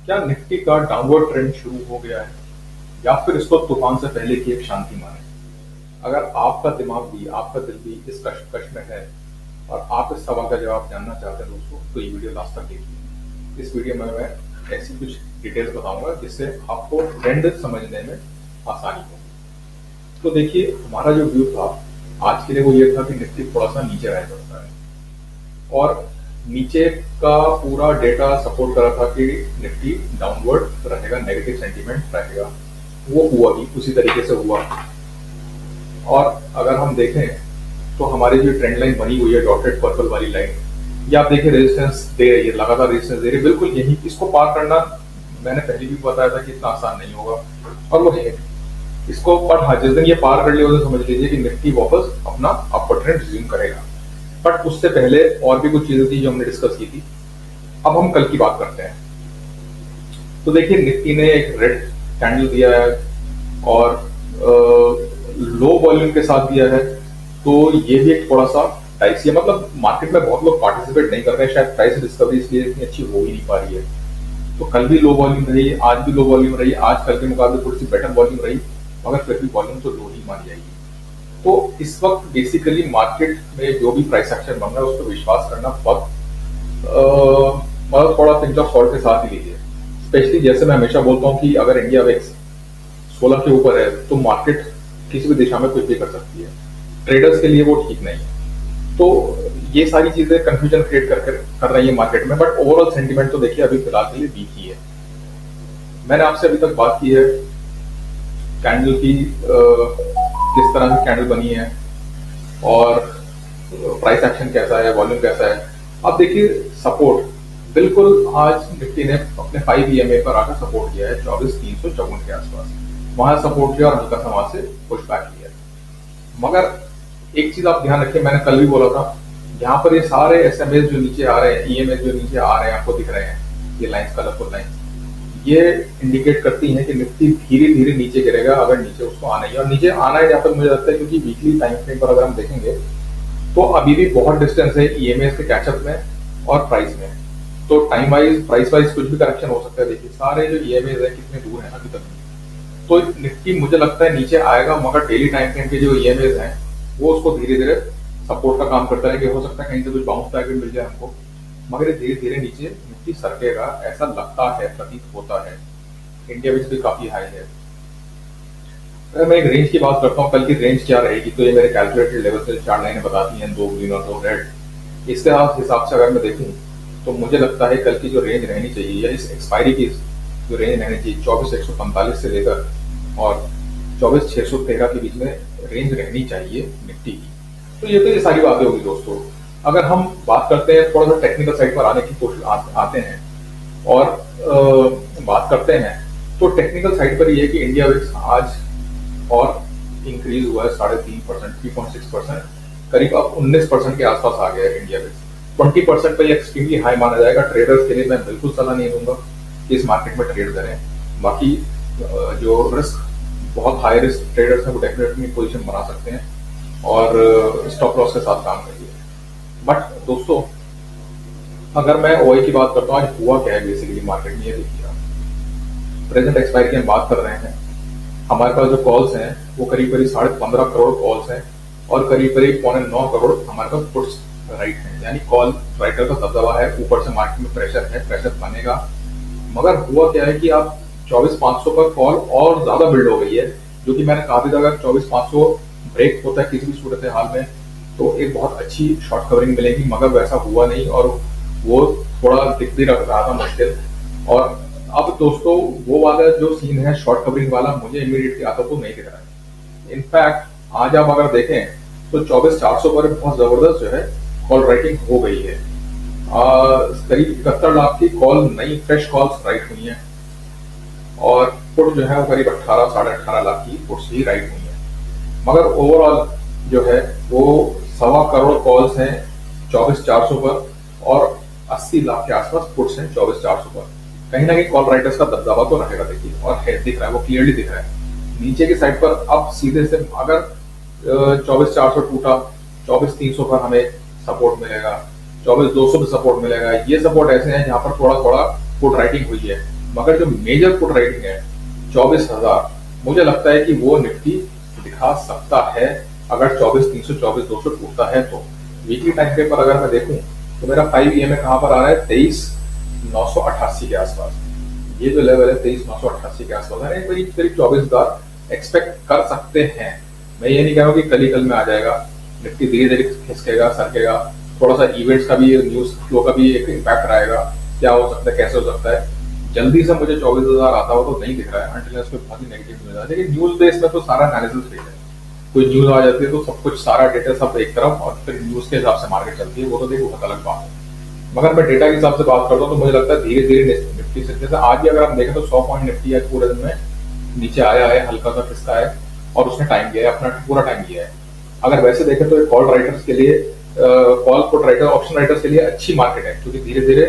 क्या निफ्टी का downward trend शुरू हो गया है या फिर इसको तूफान से पहले की एक शांति माने? अगर आपका दिमाग भी आपका दिल भी इस कश्मकश में है और आप इस सवाल का जवाब जानना चाहते हैं दोस्तों, तो ये वीडियो लास्ट तक देखिए। इस वीडियो में मैं ऐसी कुछ डिटेल्स बताऊंगा जिससे आपको ट्रेंड समझने में आसानी हो। तो देखिए, हमारा जो व्यू था आज के लिए वो ये था कि निफ्टी थोड़ा सा नीचे रह सकता है, और नीचे का पूरा डेटा सपोर्ट कर रहा था कि निफ्टी डाउनवर्ड रहेगा, नेगेटिव सेंटीमेंट रहेगा। वो हुआ भी उसी तरीके से हुआ। और अगर हम देखें तो हमारी जो ट्रेंड लाइन बनी हुई है, डॉटेड पर्पल वाली लाइन, ये आप देखिए रेजिस्टेंस दे रही है, लगातार रेजिस्टेंस दे रही है। बिल्कुल यही, इसको पार करना मैंने पहले भी बताया था कि इतना आसान नहीं होगा, और वो है इसको। पर हाँ, जिस दिन ये पार कर लिया उसे समझ लीजिए कि निफ्टी वापस अपना अपवर्ड ट्रेंड रिज्यूम करेगा। बट उससे पहले और भी कुछ चीजें थी जो हमने डिस्कस की थी। अब हम कल की बात करते हैं। तो देखिए, निफ्टी ने एक रेड कैंडल दिया है और लो वॉल्यूम के साथ दिया है। तो ये भी एक थोड़ा सा टाइसी है, मतलब मार्केट में बहुत लोग पार्टिसिपेट नहीं कर रहे हैं, शायद प्राइस डिस्कवरी इसलिए इतनी अच्छी हो ही नहीं पा रही है। तो कल भी लो वॉल्यूम रही, आज भी लो वॉल्यूम रही, आज कल के मुकाबले थोड़ी सी बेटर वॉल्यूम रही, मगर फिर भी वॉल्यूम तो लो ही मानी जाएगी। तो इस वक्त बेसिकली मार्केट में जो भी प्राइस एक्शन बन रहा है उस पर विश्वास करना बहुत मतलब थोड़ा पिंच ऑफ सॉल्ट के साथ ही लीजिए। स्पेशली जैसे मैं हमेशा बोलता हूँ कि अगर इंडिया वेक्स 16 के ऊपर है तो मार्केट किसी भी दिशा में कुछ भी कर सकती है। ट्रेडर्स के लिए वो ठीक नहीं है। तो ये सारी चीजें कंफ्यूजन क्रिएट कर रही है मार्केट में। बट ओवरऑल सेंटीमेंट तो देखिए अभी फिलहाल के लिए वीक ही है। मैंने आपसे अभी तक बात की है कैंडल की, किस तरह की कैंडल बनी है और प्राइस एक्शन कैसा है, वॉल्यूम कैसा है। अब देखिए सपोर्ट, बिल्कुल आज निफ्टी ने अपने 5 ईएमए पर आकर सपोर्ट किया है 24,354 के आसपास। वहां सपोर्ट किया और हल्का सा वहां से पुश बैक किया। मगर एक चीज आप ध्यान रखिए, मैंने कल भी बोला था, यहाँ पर ये सारे एसएमए जो नीचे आ रहे हैं, ईएमए जो नीचे आ रहे हैं, आपको दिख रहे हैं ये लाइंस, कलरफुल लाइंस, ये इंडिकेट करती हैं कि निफ्टी धीरे धीरे नीचे गिरेगा अगर नीचे उसको आना ही है। और नीचे आना है जहाँ पर मुझे लगता है, क्योंकि वीकली टाइम फ्रेम पर अगर हम देखेंगे तो अभी भी बहुत डिस्टेंस है ईएमए के कैचअप में और प्राइस में। तो टाइम वाइज, प्राइस वाइज कुछ भी करेक्शन हो सकता है। देखिए सारे जो ईएमए है कितने दूर है अभी तक। तो निफ्टी मुझे लगता है नीचे आएगा, मगर डेली टाइम फ्रेम के जो ईएमए हैं वो उसको धीरे धीरे सपोर्ट का काम करता है कि हो सकता है कहीं से कुछ बाउंस बैक मिल जाए हमको, मगर ये धीरे धीरे नीचे निफ्टी सरकेगा ऐसा लगता है, प्रतीत होता है। इंडिया में भी काफी हाई है। अगर मैं एक रेंज की बात करता हूँ, कल की रेंज क्या रहेगी, तो ये मेरे कैलकुलेटेड लेवल से 4 लाइनें बताती हैं, 2 ग्रीन और 2 रेड। इसके हिसाब से अगर मैं देखूं तो मुझे लगता है कल की जो रेंज रहनी चाहिए, या इस एक्सपायरी की जो रेंज रहनी चाहिए, 24,145 से लेकर और 24,613 के बीच में रेंज रहनी चाहिए निफ्टी की। तो ये सारी बातें होगी दोस्तों। अगर हम बात करते हैं, थोड़ा सा टेक्निकल साइड पर आने की कोशिश आते हैं और बात करते हैं, तो टेक्निकल साइड पर ये है कि इंडिया विक्स आज और इंक्रीज हुआ है 3.5%, 3.6%, करीब अब 19% के आसपास आ गया है इंडिया विक्स। 20% पर एक्सट्रीमली हाई माना जाएगा। ट्रेडर्स के लिए मैं बिल्कुल सलाह नहीं दूंगा कि इस मार्केट में ट्रेड करें। बाकी जो रिस्क, बहुत हाई रिस्क ट्रेडर्स हैं वो डेफिनेटली पोजीशन बना सकते हैं और स्टॉप लॉस के साथ काम करिए। बट दोस्तों, अगर मैं ओआई की बात करता हूँ, आज हुआ क्या है बेसिकली मार्केट में, ये देखिए आप। प्रेजेंट एक्सपायरी की हम बात कर रहे हैं, हमारे पास जो कॉल्स हैं वो करीब करीब 15.5 करोड़ कॉल्स हैं और करीब करीब 9.25 करोड़ हमारे पास पुट्स राइट हैं। यानी कॉल राइटर का दबदबा है, ऊपर से मार्केट में प्रेशर है, प्रेशर बनेगा। मगर हुआ क्या है कि आप 24,500 पर कॉल और ज्यादा बिल्ड हो गई है, जो कि मैंने कहा था अगर 24,500 ब्रेक होता है किसी भी सूरत हाल में तो एक बहुत अच्छी शॉर्ट कवरिंग मिलेगी, मगर वैसा हुआ नहीं और वो थोड़ा दिख भी रहा था मुश्किल। और अब दोस्तों वो वाला जो सीन है शॉर्ट कवरिंग वाला, मुझे इमीडिएटली आता तो नहीं दिख रहा है। इनफैक्ट आज आप अगर देखें तो 24,400 पर बहुत जबरदस्त जो है कॉल राइटिंग हो गई है। करीब 71 लाख की कॉल, नई फ्रेश कॉल्स राइट हुई हैं और पुट जो है वो करीब 18, 18.5 लाख की पुट्स ही राइट हुई हैं। मगर ओवरऑल जो है वो 1.25 करोड़ कॉल्स हैं 24,400 पर और 80 लाख के आसपास पुट्स हैं 24,400 पर। कहीं ना कहीं कॉल राइटर्स का दबदबा तो रहेगा देखिए, और है, दिख रहा है, वो क्लियरली दिख रहा है। नीचे की साइड पर अब सीधे से अगर 24,400 टूटा, 24,300 पर हमें सपोर्ट मिलेगा, 24,200 पे सपोर्ट मिलेगा। ये सपोर्ट ऐसे हैं जहां पर थोड़ा थोड़ा पुट राइटिंग हुई है। मगर जो मेजर पुट राइटिंग है 24,000, मुझे लगता है कि वो निफ्टी दिखा सकता है अगर 24,300 24,200 टूटता है तो। वीकली टाइम फ्रेम पर अगर मैं देखूं तो मेरा 5 EMA कहां पर आ रहा है, 23,988 के आसपास। ये जो लेवल है 23,988 के आसपास है, करीब 24,000 एक्सपेक्ट कर सकते हैं। मैं ये नहीं कह रहा हूँ कि कल ही कल में आ जाएगा, निफ्टी धीरे धीरे खिसकेगा सरकेगा, थोड़ा सा इवेंट्स का भी, न्यूज फ्लो का भी एक इम्पैक्ट रहेगा, क्या हो सकता है कैसे हो सकता है। जल्दी से मुझे 24,000 आता हो तो नहीं दिख रहा है, अंटिल उसमें बहुत ही नेगेटिव न्यूज है। लेकिन न्यूज बेस में तो सारा एनालिसिस फेल है, कोई न्यूज आ जाती है तो सब कुछ सारा डेटा सब एक तरफ और फिर न्यूज के हिसाब से मार्केट चलती है, वो तो देखो बहुत अलग बात है। मगर मैं डेटा के हिसाब से बात करता हूँ तो मुझे लगता है धीरे धीरे निफ्टी से, जैसे आज भी अगर हम देखें तो 100 पॉइंट निफ्टी आज पूरे दिन में नीचे आया है, हल्का सा खिसका है और उसने टाइम दिया है, अपना पूरा टाइम दिया है। अगर वैसे देखें तो कॉल राइटर्स के लिए, call put writer, option writers के लिए अच्छी मार्केट है, क्योंकि धीरे धीरे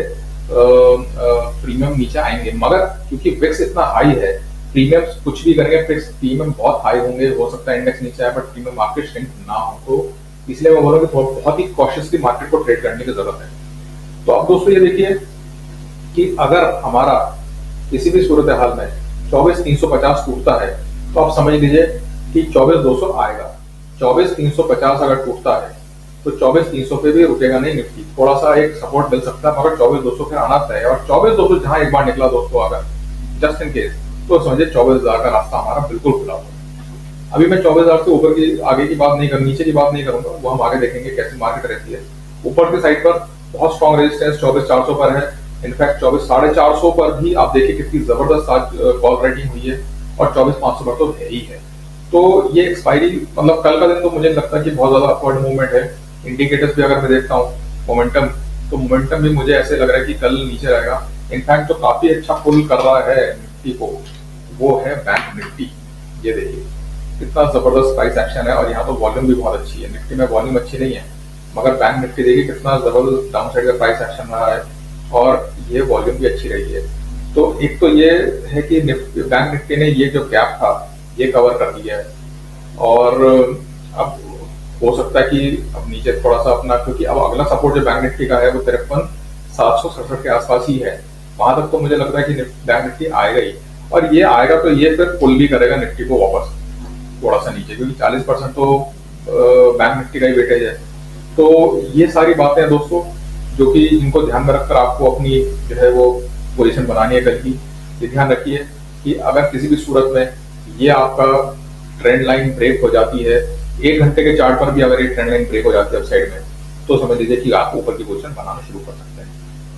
प्रीमियम नीचे आएंगे। मगर क्योंकि विक्स इतना हाई है, प्रीमियम कुछ भी करेंगे, फिक्स प्रीमियम बहुत हाई होंगे, हो सकता है इंडेक्स नीचे आए बट प्रीमियम मार्केट स्ट्रेंथ ना हो, तो इसलिए मैं बोलूँ कि बहुत ही कॉशियसली मार्केट को ट्रेड करने की जरूरत है। तो अब दोस्तों ये देखिए कि अगर हमारा किसी भी सूरत हाल में 24,350 टूटता है तो आप समझ लीजिए कि 24,200 आएगा। 24,350 अगर टूटता है तो 24,300 पे भी रुकेगा नहीं निफ्टी, थोड़ा सा एक सपोर्ट मिल सकता है, मगर 24,200 पे आना तय है। और 24,200 जहां एक बार निकला दोस्तों, अगर जस्ट इन केस, तो समझिए 24,000 का रास्ता हमारा बिल्कुल खुला हुआ है। अभी मैं 24,000 से ऊपर की आगे की बात नहीं कर, नीचे की बात नहीं करूंगा, वो हम आगे देखेंगे कैसी मार्केट रहती है। ऊपर की साइड पर बहुत स्ट्रॉन्ग रेजिस्टेंस 24,400 पर है, इनफैक्ट 24,450 पर भी आप देखिए कितनी जबरदस्त आज कॉल राइटिंग हुई है, और 24,500 पर तो है ही है। तो ये एक्सपायरी, मतलब कल का दिन तो मुझे लगता है कि बहुत ज्यादा अपवर्ड मूवमेंट है। इंडिकेटर्स भी अगर मैं देखता हूँ, मोमेंटम, तो मोमेंटम भी मुझे ऐसे लग रहा है कि कल नीचे रहेगा। इनफैक्ट जो काफी अच्छा पुल कर रहा है निफ्टी को, वो है बैंक निफ्टी। ये देखिए कितना जबरदस्त प्राइस एक्शन है, और यहाँ तो वॉल्यूम भी बहुत अच्छी है। निफ्टी में वॉल्यूम अच्छी नहीं है, मगर बैंक निफ्टी देखिए कितना जबरदस्त डाउन साइड का प्राइस एक्शन रहा है, और ये वॉल्यूम भी अच्छी रही है। तो एक तो ये है कि बैंक निफ्टी ने ये जो गैप था ये कवर कर दिया है, और अब हो सकता है कि अब नीचे थोड़ा सा अपना, क्योंकि अब अगला सपोर्ट जो बैंक निफ्टी का है वो 53,767 के आसपास ही है। वहां तक तो मुझे लगता है कि बैंक निफ्टी आएगा ही, और ये आएगा तो ये फिर पुल भी करेगा निफ्टी को वापस थोड़ा सा नीचे, क्योंकि 40% तो बैंक निफ्टी का ही वेटेज है। तो ये सारी बातें हैं दोस्तों, जो कि इनको ध्यान में रखकर आपको अपनी जो है वो पोजीशन बनानी है कल की। ये ध्यान रखिए कि अगर किसी भी सूरत में ये आपका ट्रेंड लाइन ब्रेक हो जाती है, 1 घंटे के चार्ट पर भी अगर ये ट्रेंड लाइन ब्रेक हो जाती है अपसाइड में, तो समझ लीजिए कि आप ऊपर की पोजीशन बनाना शुरू कर सकते हैं।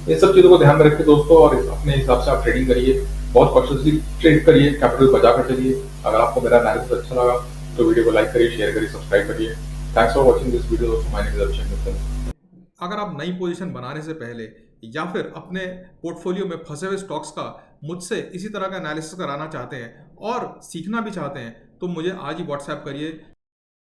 इन सब चीजों को ध्यान में रखिए दोस्तों, और अपने हिसाब से आप ट्रेडिंग करिए, बहुत कॉन्शियसली ट्रेड करिए, कैपिटल बचा कर चलिए। अगर आपको मेरा एनालिसिस अच्छा लगा तो वीडियो को लाइक करिए, शेयर करिए, सब्सक्राइब करिए। Thanks for watching this video दोस्तों, माय नेम इज अभिषेक मित्तल। अगर आप नई पोजीशन बनाने से पहले या फिर अपने पोर्टफोलियो में फंसे हुए स्टॉक्स का मुझसे इसी तरह का एनालिसिस कराना चाहते हैं और सीखना भी चाहते हैं, तो मुझे आज ही व्हाट्सएप करिए।